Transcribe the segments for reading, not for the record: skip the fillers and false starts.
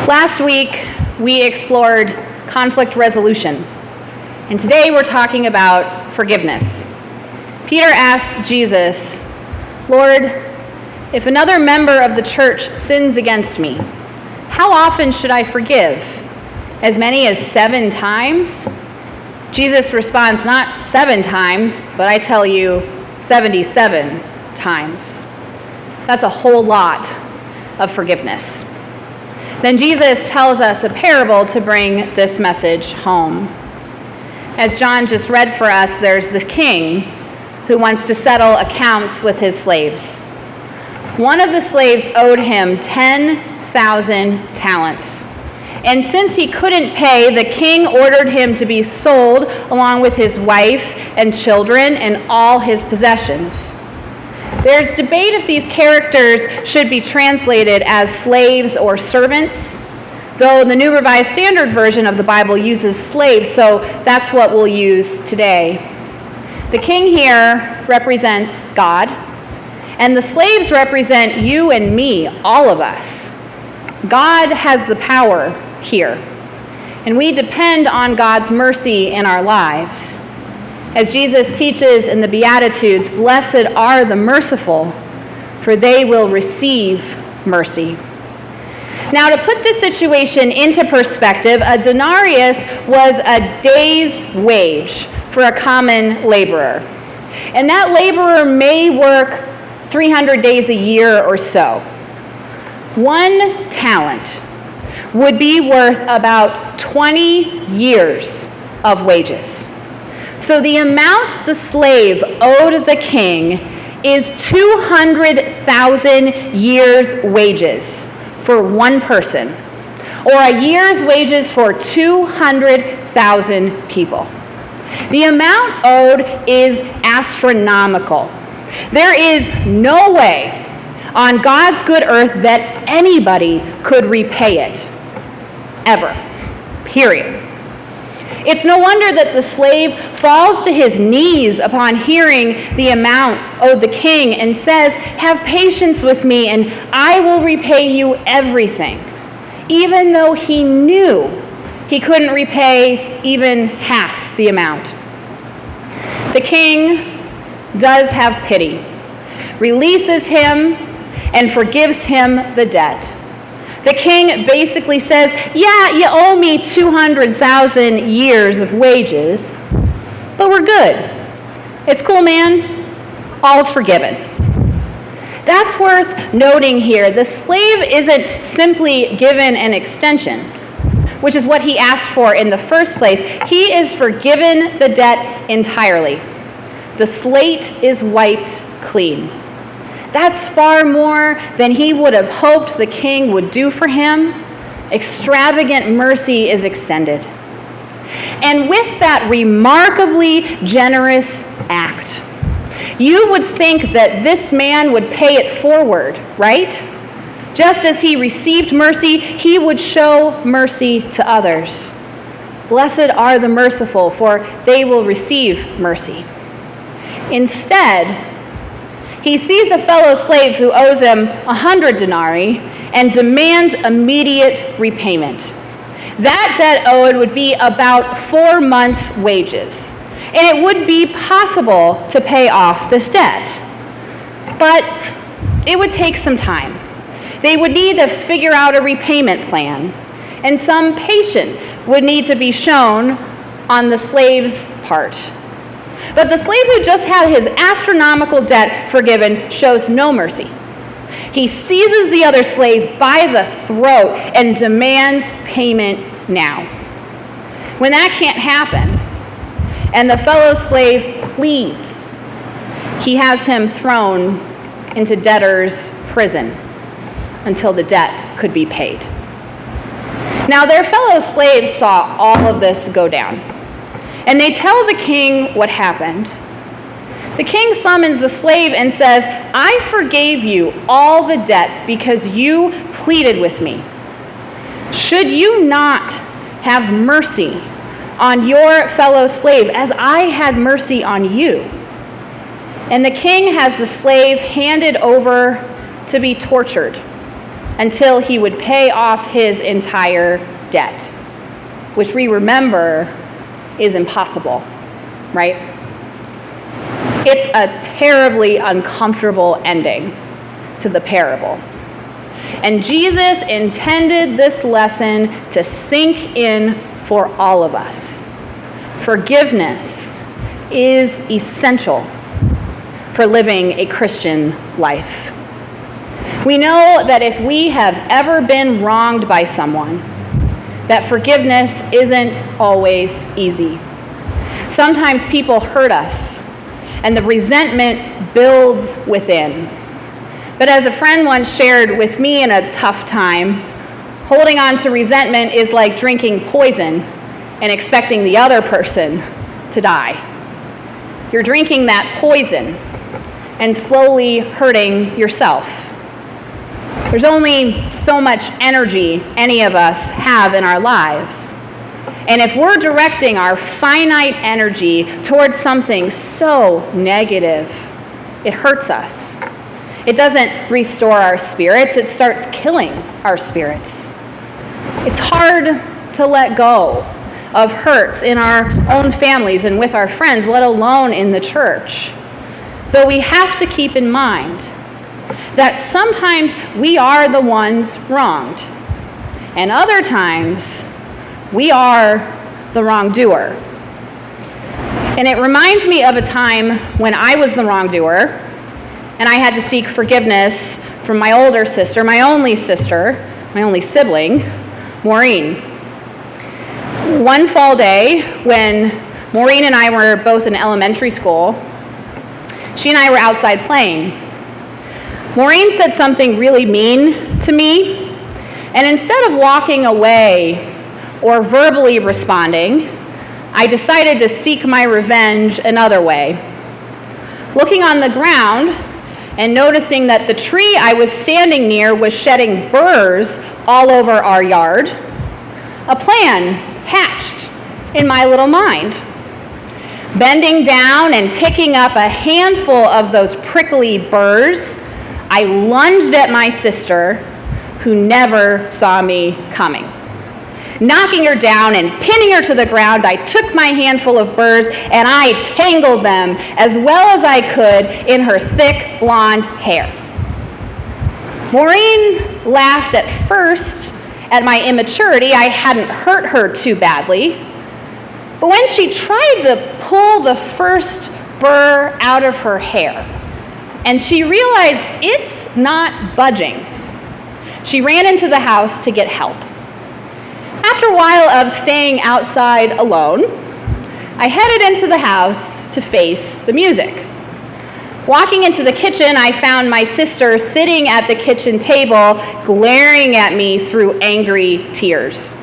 Last week, we explored conflict resolution, and today we're talking about forgiveness. Peter asked Jesus, "Lord, if another member of the church sins against me, how often should I forgive? As many as 7 times?" Jesus responds, "Not 7 times, but I tell you, 77 times." That's a whole lot of forgiveness. Then Jesus tells us a parable to bring this message home. As John just read for us, there's the king who wants to settle accounts with his slaves. One of the slaves owed him 10,000 talents. And since he couldn't pay, the king ordered him to be sold along with his wife and children and all his possessions. There's debate if these characters should be translated as slaves or servants, though the New Revised Standard Version of the Bible uses slaves, so that's what we'll use today. The king here represents God, and the slaves represent you and me, all of us. God has the power here, and we depend on God's mercy in our lives. As Jesus teaches in the Beatitudes, "Blessed are the merciful, for they will receive mercy." Now, to put this situation into perspective, a denarius was a day's wage for a common laborer. And that laborer may work 300 days a year or so. 1 talent would be worth about 20 years of wages. So the amount the slave owed the king is 200,000 years' wages for one person, or a year's wages for 200,000 people. The amount owed is astronomical. There is no way on God's good earth that anybody could repay it, ever, period. It's no wonder that the slave falls to his knees upon hearing the amount owed the king and says, "Have patience with me and I will repay you everything," even though he knew he couldn't repay even half the amount. The king does have pity, releases him, and forgives him the debt. The king basically says, "Yeah, you owe me 200,000 years of wages, but we're good. It's cool, man. All's forgiven." That's worth noting here. The slave isn't simply given an extension, which is what he asked for in the first place. He is forgiven the debt entirely. The slate is wiped clean. That's far more than he would have hoped the king would do for him. Extravagant mercy is extended. And with that remarkably generous act, you would think that this man would pay it forward, right? Just as he received mercy, he would show mercy to others. Blessed are the merciful, for they will receive mercy. Instead, he sees a fellow slave who owes him 100 denarii and demands immediate repayment. That debt owed would be about 4 months' wages, and it would be possible to pay off this debt. But it would take some time. They would need to figure out a repayment plan, and some patience would need to be shown on the slave's part. But the slave who just had his astronomical debt forgiven shows no mercy. He seizes the other slave by the throat and demands payment now. When that can't happen, and the fellow slave pleads, he has him thrown into debtor's prison until the debt could be paid. Now, their fellow slaves saw all of this go down, and they tell the king what happened. The king summons the slave and says, "I forgave you all the debts because you pleaded with me. Should you not have mercy on your fellow slave as I had mercy on you?" And the king has the slave handed over to be tortured until he would pay off his entire debt, which we remember is impossible, right? It's a terribly uncomfortable ending to the parable. And Jesus intended this lesson to sink in for all of us. Forgiveness is essential for living a Christian life. We know that if we have ever been wronged by someone, that forgiveness isn't always easy. Sometimes people hurt us, and the resentment builds within. But as a friend once shared with me in a tough time, holding on to resentment is like drinking poison and expecting the other person to die. You're drinking that poison and slowly hurting yourself. There's only so much energy any of us have in our lives. And if we're directing our finite energy towards something so negative, it hurts us. It doesn't restore our spirits, it starts killing our spirits. It's hard to let go of hurts in our own families and with our friends, let alone in the church. Though we have to keep in mind that sometimes we are the ones wronged, and other times we are the wrongdoer. And it reminds me of a time when I was the wrongdoer, and I had to seek forgiveness from my older sister, my only sibling, Maureen. One fall day, when Maureen and I were both in elementary school, she and I were outside playing. Maureen said something really mean to me, and instead of walking away or verbally responding, I decided to seek my revenge another way. Looking on the ground and noticing that the tree I was standing near was shedding burrs all over our yard, a plan hatched in my little mind. Bending down and picking up a handful of those prickly burrs, I lunged at my sister, who never saw me coming. Knocking her down and pinning her to the ground, I took my handful of burrs and I tangled them as well as I could in her thick blonde hair. Maureen laughed at first at my immaturity. I hadn't hurt her too badly. But when she tried to pull the first burr out of her hair, and she realized it's not budging, she ran into the house to get help. After a while of staying outside alone, I headed into the house to face the music. Walking into the kitchen, I found my sister sitting at the kitchen table, glaring at me through angry tears.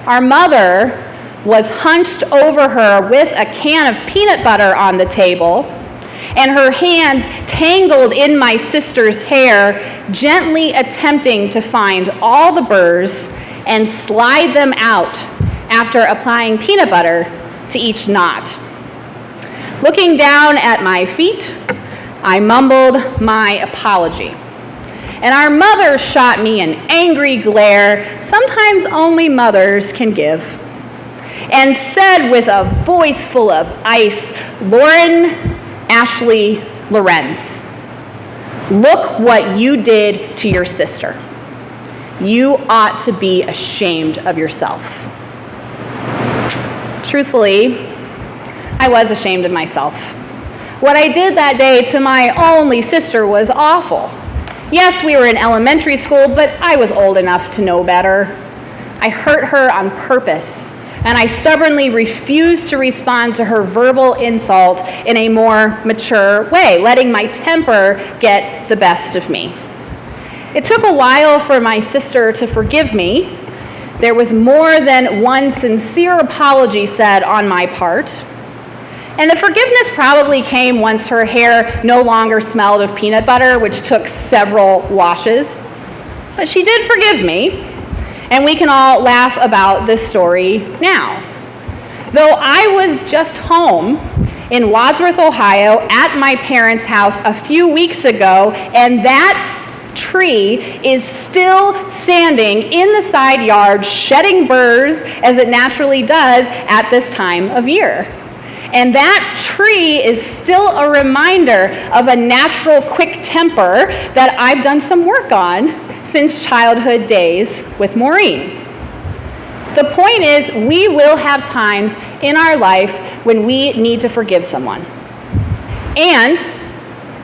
Our mother was hunched over her with a can of peanut butter on the table, and her hands tangled in my sister's hair, gently attempting to find all the burrs and slide them out after applying peanut butter to each knot. Looking down at my feet, I mumbled my apology. And our mother shot me an angry glare, sometimes only mothers can give, and said with a voice full of ice, Lorincz, look what you did to your sister. You ought to be ashamed of yourself. Truthfully, I was ashamed of myself. What I did that day to my only sister was awful. Yes, we were in elementary school, but I was old enough to know better. I hurt her on purpose, and I stubbornly refused to respond to her verbal insult in a more mature way, letting my temper get the best of me. It took a while for my sister to forgive me. There was more than one sincere apology said on my part. And the forgiveness probably came once her hair no longer smelled of peanut butter, which took several washes. But she did forgive me, and we can all laugh about this story now. Though I was just home in Wadsworth, Ohio, at my parents' house a few weeks ago, and that tree is still standing in the side yard, shedding burrs as it naturally does at this time of year. And that tree is still a reminder of a natural quick temper that I've done some work on since childhood days with Maureen. The point is, we will have times in our life when we need to forgive someone. And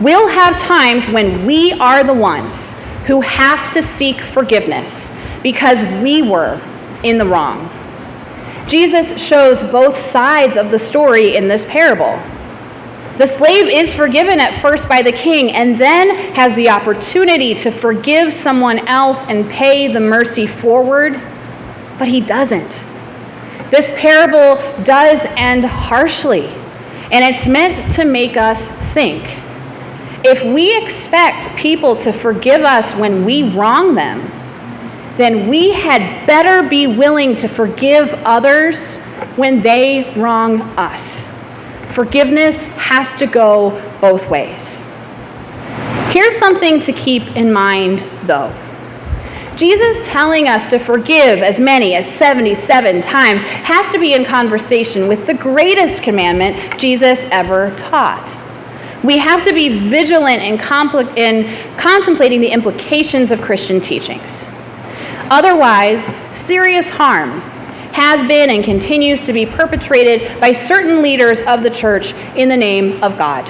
we'll have times when we are the ones who have to seek forgiveness because we were in the wrong. Jesus shows both sides of the story in this parable. The slave is forgiven at first by the king and then has the opportunity to forgive someone else and pay the mercy forward. But he doesn't. This parable does end harshly, and it's meant to make us think. If we expect people to forgive us when we wrong them, then we had better be willing to forgive others when they wrong us. Forgiveness has to go both ways. Here's something to keep in mind, though. Jesus telling us to forgive as many as 77 times has to be in conversation with the greatest commandment Jesus ever taught. We have to be vigilant in contemplating the implications of Christian teachings. Otherwise, serious harm has been and continues to be perpetrated by certain leaders of the church in the name of God.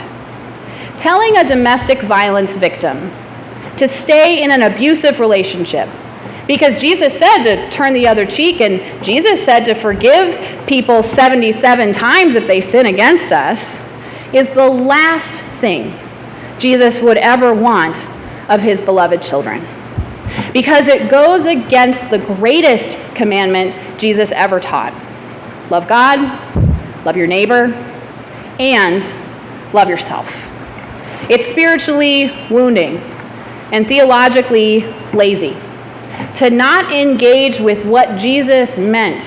Telling a domestic violence victim to stay in an abusive relationship, because Jesus said to turn the other cheek, and Jesus said to forgive people 77 times if they sin against us, is the last thing Jesus would ever want of his beloved children. Because it goes against the greatest commandment Jesus ever taught. Love God, love your neighbor, and love yourself. It's spiritually wounding and theologically lazy to not engage with what Jesus meant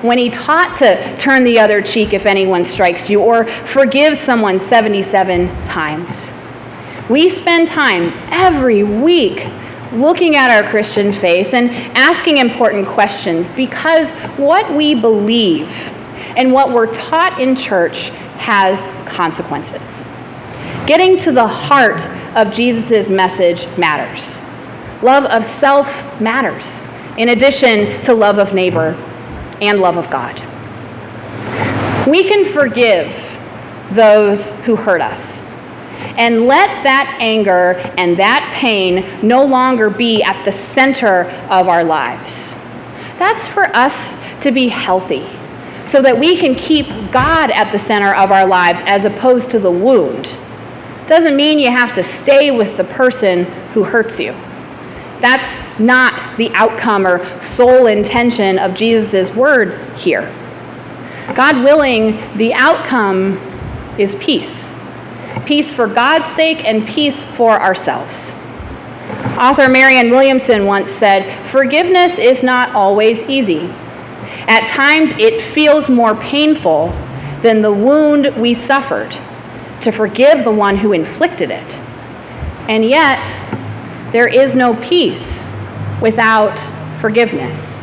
when he taught to turn the other cheek if anyone strikes you or forgive someone 77 times. We spend time every week looking at our Christian faith and asking important questions because what we believe and what we're taught in church has consequences. Getting to the heart of Jesus' message matters. Love of self matters, in addition to love of neighbor and love of God. We can forgive those who hurt us and let that anger and that pain no longer be at the center of our lives. That's for us to be healthy, so that we can keep God at the center of our lives as opposed to the wound. Doesn't mean you have to stay with the person who hurts you. That's not the outcome or sole intention of Jesus' words here. God willing, the outcome is peace. Peace for God's sake and peace for ourselves. Author Marianne Williamson once said, "Forgiveness is not always easy. At times it feels more painful than the wound we suffered to forgive the one who inflicted it. And yet, there is no peace without forgiveness."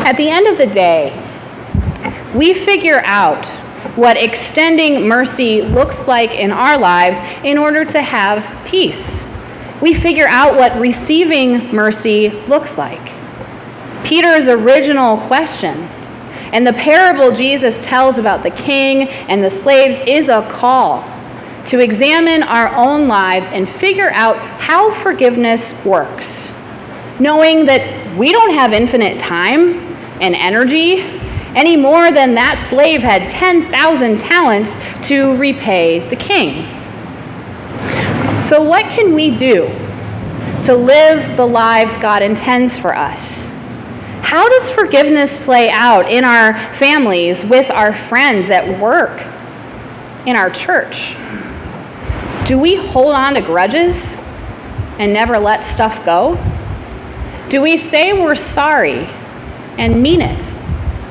At the end of the day, we figure out what extending mercy looks like in our lives in order to have peace. We figure out what receiving mercy looks like. Peter's original question and the parable Jesus tells about the king and the slaves is a call to examine our own lives and figure out how forgiveness works, knowing that we don't have infinite time and energy any more than that slave had 10,000 talents to repay the king. So what can we do to live the lives God intends for us? How does forgiveness play out in our families, with our friends, at work, in our church? Do we hold on to grudges and never let stuff go? Do we say we're sorry and mean it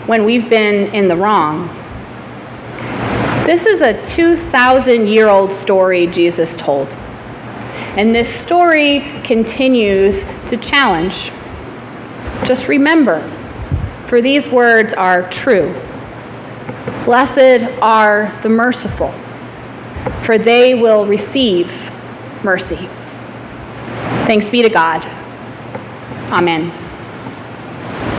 when we've been in the wrong? This is a 2,000-year-old story Jesus told. And this story continues to challenge. Just remember, for these words are true. Blessed are the merciful, for they will receive mercy. Thanks be to God. Amen.